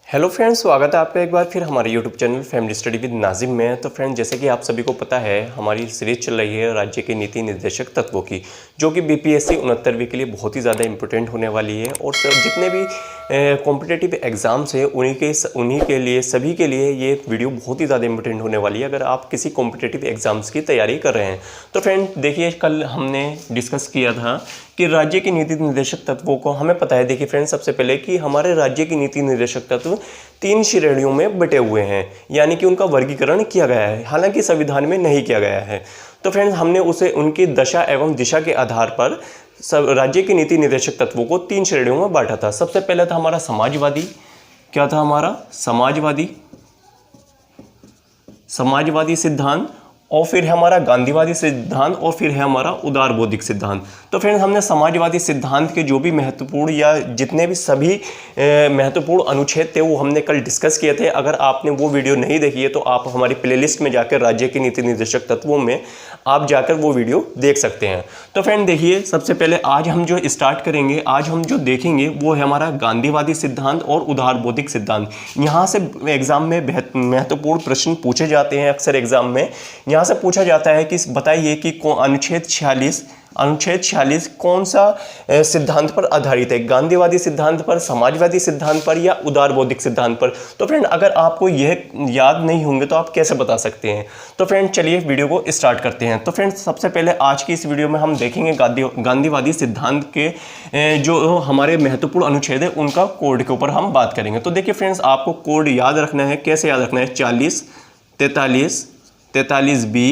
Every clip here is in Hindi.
हेलो फ्रेंड्स, स्वागत है आपका एक बार फिर हमारे YouTube channel family study with Nazim में। तो फ्रेंड्स, जैसे कि आप सभी को पता है, हमारी सीरीज चल रही है राज्य के नीति निर्देशक तत्वों की, जो कि बीपीएससी 69वीं के लिए बहुत ही ज़्यादा इंपॉर्टेंट होने वाली है। और जितने भी कॉम्पिटिटिव एग्ज़ाम्स हैं उन्हीं के लिए, सभी के लिए ये वीडियो बहुत ही ज़्यादा इंपॉर्टेंट होने वाली है अगर आप किसी कॉम्पिटिटिव एग्ज़ाम्स की तैयारी कर रहे हैं। तो फ्रेंड देखिए, कल हमने डिस्कस किया था कि राज्य की नीति निर्देशक तत्वों को हमें पता है। देखिए फ्रेंड्स, सबसे पहले कि हमारे राज्य की नीति निर्देशक तत्व 3 श्रेणियों में बटे हुए हैं, यानी कि उनका वर्गीकरण किया गया है, हालांकि संविधान में नहीं किया गया है। तो फ्रेंड्स, हमने उसे उनकी दशा एवं दिशा के आधार पर सब राज्य की नीति निर्देशक तत्वों को 3 श्रेणियों में बांटा था। सबसे पहले था हमारा समाजवादी। क्या था हमारा? समाजवादी सिद्धांत। और फिर है हमारा गांधीवादी सिद्धांत, और फिर है हमारा उदार बौद्धिक सिद्धांत। तो फ्रेंड्स, हमने समाजवादी सिद्धांत के जो भी महत्वपूर्ण या जितने भी सभी महत्वपूर्ण अनुच्छेद थे वो हमने कल डिस्कस किए थे। अगर आपने वो वीडियो नहीं देखी है तो आप हमारी प्लेलिस्ट में जाकर राज्य के नीति निर्देशक तत्वों में आप जाकर वो वीडियो देख सकते हैं। तो फ्रेंड देखिए, सबसे पहले आज हम जो स्टार्ट करेंगे, आज हम जो देखेंगे वो है हमारा गांधीवादी सिद्धांत और उदार बौद्धिक सिद्धांत। यहाँ से एग्जाम में महत्वपूर्ण प्रश्न पूछे जाते हैं अक्सर एग्जाम में। यहाँ से पूछा जाता है कि बताइए कि अनुच्छेद 46 कौन सा सिद्धांत पर आधारित है? गांधीवादी सिद्धांत पर, समाजवादी सिद्धांत पर या उदार बौद्धिक सिद्धांत पर? तो फ्रेंड, अगर आपको यह याद नहीं होंगे तो आप कैसे बता सकते हैं? तो फ्रेंड चलिए वीडियो को स्टार्ट करते हैं। तो फ्रेंड, सबसे पहले आज की इस वीडियो में हम देखेंगे गांधीवादी सिद्धांत के जो हमारे महत्वपूर्ण अनुच्छेद है उनका कोड के ऊपर हम बात करेंगे। तो देखिए फ्रेंड्स, आपको कोड याद रखना है। कैसे याद रखना है? 40, 43, 43B,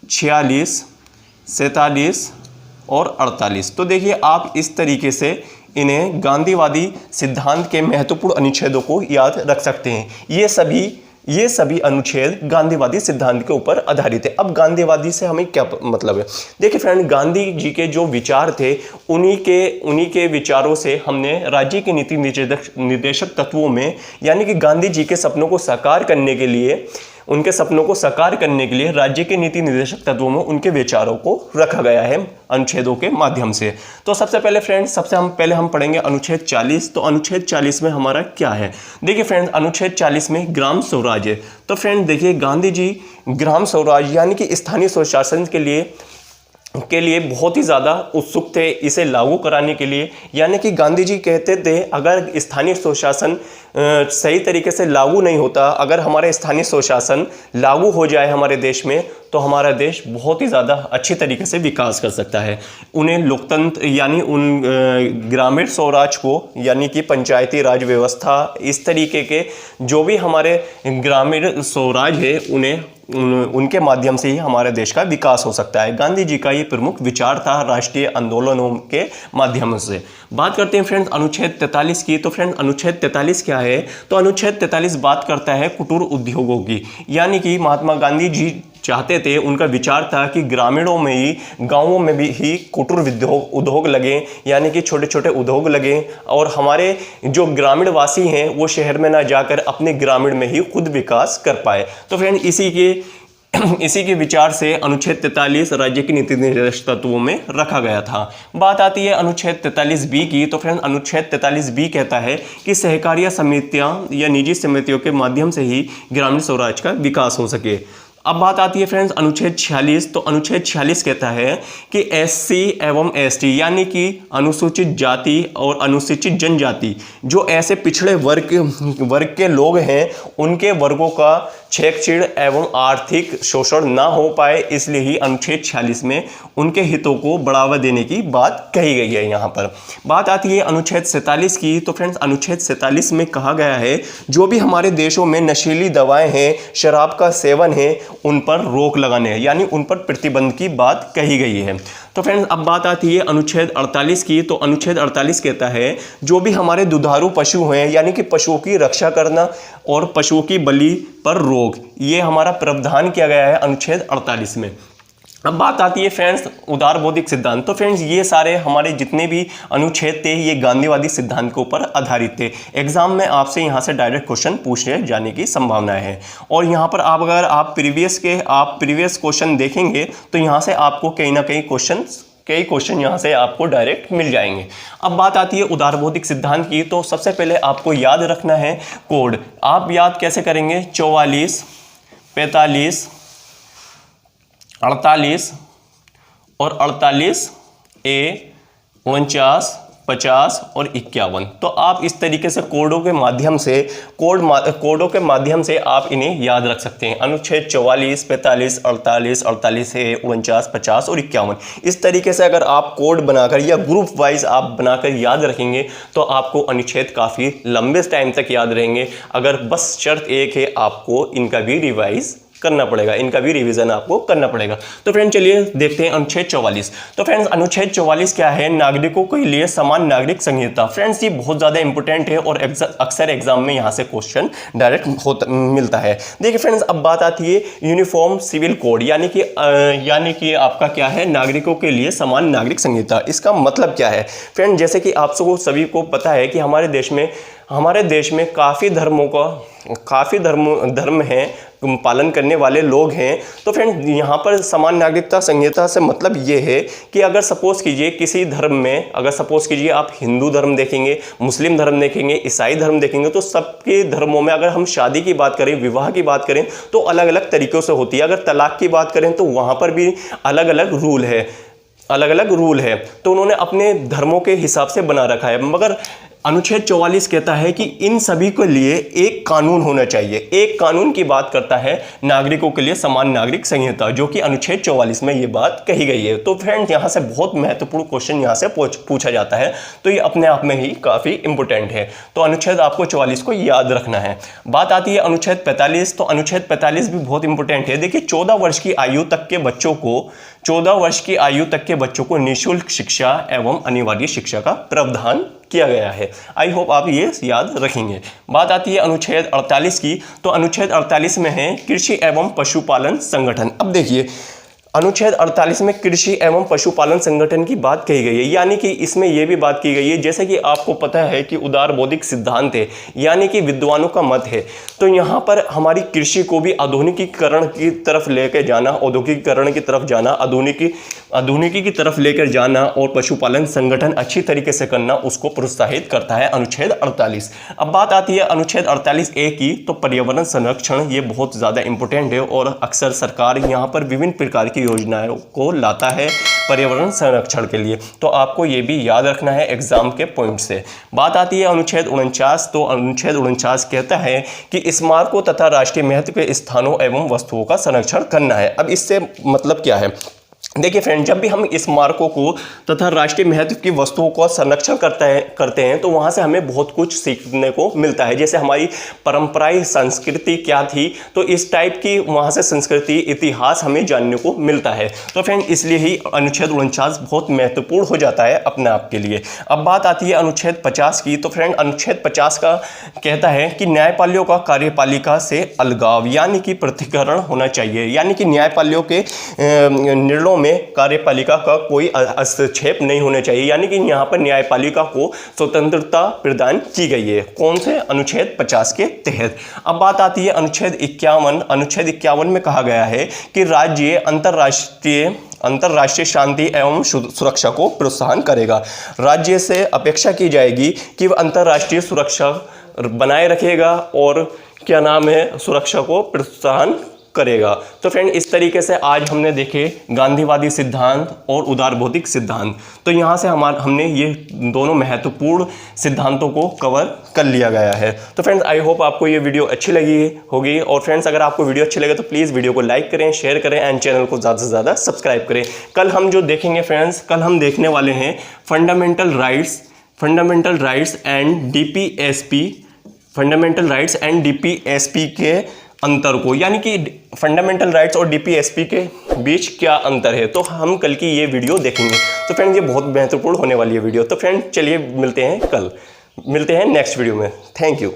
46, 47 और 48। तो देखिए, आप इस तरीके से इन्हें गांधीवादी सिद्धांत के महत्वपूर्ण अनुच्छेदों को याद रख सकते हैं। ये सभी अनुच्छेद गांधीवादी सिद्धांत के ऊपर आधारित है। अब गांधीवादी से हमें क्या मतलब है? देखिए फ्रेंड, गांधी जी के जो विचार थे उन्हीं के विचारों से हमने राज्य के नीति निर्देशक तत्वों में, यानी कि गांधी जी के सपनों को साकार करने के लिए, उनके सपनों को साकार करने के लिए राज्य के नीति निर्देशक तत्वों में उनके विचारों को रखा गया है अनुच्छेदों के माध्यम से। तो सबसे पहले फ्रेंड्स, पहले हम पढ़ेंगे अनुच्छेद 40। तो अनुच्छेद 40 में हमारा क्या है? देखिए फ्रेंड्स, अनुच्छेद 40 में ग्राम स्वराज है। तो फ्रेंड देखिए, गांधी जी ग्राम स्वराज यानी कि स्थानीय स्वशासन के लिए बहुत ही ज़्यादा उत्सुक थे इसे लागू कराने के लिए। यानी कि गांधी जी कहते थे, अगर स्थानीय स्वशासन सही तरीके से लागू नहीं होता, अगर हमारे स्थानीय स्वशासन लागू हो जाए हमारे देश में, तो हमारा देश बहुत ही ज़्यादा अच्छी तरीके से विकास कर सकता है। उन्हें लोकतंत्र यानी उन ग्रामीण स्वराज को, यानी कि पंचायती राज व्यवस्था, इस तरीके के जो भी हमारे ग्रामीण स्वराज है उनके माध्यम से ही हमारे देश का विकास हो सकता है। गांधी जी का ये प्रमुख विचार था राष्ट्रीय आंदोलनों के माध्यम से। बात करते हैं फ्रेंड्स अनुच्छेद 43 की। तो फ्रेंड अनुच्छेद 43 क्या है? तो अनुच्छेद 43 बात करता है कुटीर उद्योगों की। यानी कि महात्मा गांधी जी चाहते थे, उनका विचार था कि ग्रामीणों में ही, गांवों में भी ही कुटीर उद्योग लगे, यानी कि छोटे छोटे उद्योग लगे, और हमारे जो ग्रामीण वासी हैं वो शहर में ना जाकर अपने ग्रामीण में ही खुद विकास कर पाए। तो फ्रेंड इसी के विचार से अनुच्छेद 43 राज्य की नीति निर्देशक तत्वों में रखा गया था। बात आती है अनुच्छेद 43B की। तो फ्रेंड अनुच्छेद 43B कहता है कि सहकारिता समितियां या निजी समितियों के माध्यम से ही ग्रामीण स्वराज का विकास हो सके। अब बात आती है फ्रेंड्स अनुच्छेद 46। तो अनुच्छेद 46 कहता है कि SC एवं ST यानी कि अनुसूचित जाति और अनुसूचित जनजाति, जो ऐसे पिछड़े वर्ग के लोग हैं, उनके वर्गों का छेड़छाड़ एवं आर्थिक शोषण ना हो पाए, इसलिए ही अनुच्छेद 46 में उनके हितों को बढ़ावा देने की बात कही गई है। यहाँ पर बात आती है अनुच्छेद 47 की। तो फ्रेंड्स अनुच्छेद 47 में कहा गया है, जो भी हमारे देशों में नशीली दवाएं हैं, शराब का सेवन है, उन पर रोक लगाने है, यानी उन पर प्रतिबंध की बात कही गई है। तो फ्रेंड्स अब बात आती है अनुच्छेद 48 की। तो अनुच्छेद 48 कहता है, जो भी हमारे दुधारू पशु हैं, यानी कि पशुओं की रक्षा करना और पशुओं की बलि पर रोक, ये हमारा प्रावधान किया गया है अनुच्छेद 48 में। अब बात आती है फ्रेंड्स उदार बौद्धिक सिद्धांत। तो फ्रेंड्स ये सारे हमारे जितने भी अनुच्छेद थे ये गांधीवादी सिद्धांत के ऊपर आधारित थे। एग्जाम में आपसे यहाँ से डायरेक्ट क्वेश्चन पूछने जाने की संभावना है। और यहाँ पर अगर आप प्रीवियस क्वेश्चन देखेंगे तो यहाँ से आपको कहीं ना कहीं क्वेश्चन कई क्वेश्चन यहाँ से आपको डायरेक्ट मिल जाएंगे। अब बात आती है उदारबोधिक सिद्धांत की, तो सबसे पहले आपको याद रखना है कोड। आप याद कैसे करेंगे? 44, 45, 48 और 48A, 49, 50 और 51। तो आप इस तरीके से कोडों के माध्यम से आप इन्हें याद रख सकते हैं। अनुच्छेद 44, 45, 48, 48A, 49, 50 और 51। इस तरीके से अगर आप कोड बनाकर या ग्रुप वाइज आप बनाकर याद रखेंगे तो आपको अनुच्छेद काफ़ी लंबे टाइम तक याद रहेंगे। अगर बस शर्त एक है, आपको इनका भी रिवाइज करना पड़ेगा, इनका भी रिवीजन आपको करना पड़ेगा। तो फ्रेंड चलिए देखते हैं अनुच्छेद 44। तो फ्रेंड्स अनुच्छेद 44 क्या है? नागरिकों के लिए समान नागरिक संहिता। फ्रेंड्स ये बहुत ज़्यादा इंपॉर्टेंट है और अक्सर एग्जाम में यहाँ से क्वेश्चन डायरेक्ट मिलता है। देखिए फ्रेंड्स, अब बात आती है यूनिफॉर्म सिविल कोड, यानी कि आपका क्या है? नागरिकों के लिए समान नागरिक संहिता। इसका मतलब क्या है फ्रेंड? जैसे कि आप सबको सभी को पता है कि हमारे देश में काफ़ी धर्म हैं, पालन करने वाले लोग हैं। तो फ्रेंड यहाँ पर समान नागरिकता संहिता से मतलब ये है कि अगर सपोज कीजिए किसी धर्म में, अगर सपोज कीजिए आप हिंदू धर्म देखेंगे, मुस्लिम धर्म देखेंगे, ईसाई धर्म देखेंगे, तो सबके धर्मों में अगर हम शादी की बात करें, विवाह की बात करें तो अलग अलग तरीक़ों से होती है। अगर तलाक की बात करें तो वहाँ पर भी अलग अलग रूल है, तो उन्होंने अपने धर्मों के हिसाब से बना रखा है। मगर अनुच्छेद 44 कहता है कि इन सभी के लिए एक कानून होना चाहिए। एक कानून की बात करता है नागरिकों के लिए समान नागरिक संहिता, जो कि अनुच्छेद 44 में ये बात कही गई है। तो फ्रेंड्स यहाँ से बहुत महत्वपूर्ण क्वेश्चन यहाँ से पूछा जाता है, तो ये अपने आप में ही काफ़ी इंपॉर्टेंट है। तो अनुच्छेद आपको 44 को याद रखना है। बात आती है अनुच्छेद 45। तो अनुच्छेद 45 भी बहुत इंपॉर्टेंट है। देखिए 14 वर्ष की आयु तक के बच्चों को निःशुल्क शिक्षा एवं अनिवार्य शिक्षा का प्रावधान किया गया है। आई होप आप ये याद रखेंगे। बात आती है अनुच्छेद 48 की। तो अनुच्छेद 48 में है कृषि एवं पशुपालन संगठन। अब देखिए अनुच्छेद 48 में कृषि एवं पशुपालन संगठन की बात कही गई है, यानी कि इसमें यह भी बात की गई है, जैसे कि आपको पता है कि उदारबोधिक सिद्धांत है, यानी कि विद्वानों का मत है। तो यहाँ पर हमारी कृषि को भी आधुनिकीकरण की तरफ लेकर जाना, औद्योगिकीकरण की तरफ जाना, आधुनिकी की तरफ लेकर जाना और पशुपालन संगठन अच्छी तरीके से करना, उसको प्रोत्साहित करता है अनुच्छेद 48। अब बात आती है अनुच्छेद 48A की। तो पर्यावरण संरक्षण, ये बहुत ज़्यादा इंपॉर्टेंट है और अक्सर सरकार यहाँ पर विभिन्न प्रकार की योजनाओं को लाता है पर्यावरण संरक्षण के लिए। तो आपको ये भी याद रखना है एग्जाम के पॉइंट से। बात आती है अनुच्छेद 49। तो अनुच्छेद 49 कहता है कि स्मारकों तथा राष्ट्रीय महत्व के स्थानों एवं वस्तुओं का संरक्षण करना है। अब इससे मतलब क्या है? देखिए फ्रेंड, जब भी हम स्मारकों को तथा राष्ट्रीय महत्व की वस्तुओं का संरक्षण करते हैं तो वहाँ से हमें बहुत कुछ सीखने को मिलता है। जैसे हमारी परंपराएं, संस्कृति क्या थी, तो इस टाइप की वहाँ से संस्कृति, इतिहास हमें जानने को मिलता है। तो फ्रेंड इसलिए ही अनुच्छेद 49 बहुत महत्वपूर्ण हो जाता है अपने आप के लिए। अब बात आती है अनुच्छेद 50 की। तो फ्रेंड अनुच्छेद 50 का कहता है कि न्यायपालियों का कार्यपालिका से अलगाव, यानी कि पृथक्करण होना चाहिए, यानी कि न्यायपालियों के निर्णयों में कार्यपालिका का कोई हस्तक्षेप नहीं होना चाहिए, यानी कि यहाँ पर न्यायपालिका को स्वतंत्रता प्रदान की गई है। कौन से? अनुच्छेद 50 के तहत। अब बात आती है अनुच्छेद 51। अनुच्छेद 51 में कहा गया है कि राज्य अंतर्राष्ट्रीय शांति एवं सुरक्षा को प्रोत्साहन करेगा। राज्य से अपेक्षा की जाएगी कि वह अंतर्राष्ट्रीय सुरक्षा बनाए रखेगा और सुरक्षा को प्रोत्साहन करेगा। तो फ्रेंड इस तरीके से आज हमने देखे गांधीवादी सिद्धांत और उदारबोधिक सिद्धांत। तो यहाँ से हमने ये दोनों महत्वपूर्ण सिद्धांतों को कवर कर लिया गया है। तो फ्रेंड्स आई होप आपको ये वीडियो अच्छी लगी होगी। और फ्रेंड्स अगर आपको वीडियो अच्छी लगे तो प्लीज़ वीडियो को लाइक करें, शेयर करें एंड चैनल को ज़्यादा से ज़्यादा सब्सक्राइब करें। कल हम जो देखेंगे फ्रेंड्स, कल हम देखने वाले हैं फंडामेंटल राइट्स एंड डीपीएसपी के अंतर को, यानी कि फंडामेंटल राइट्स और डीपीएसपी के बीच क्या अंतर है। तो हम कल की ये वीडियो देखेंगे। तो फ्रेंड ये बहुत महत्वपूर्ण होने वाली है वीडियो। तो फ्रेंड चलिए मिलते हैं नेक्स्ट वीडियो में। Thank you.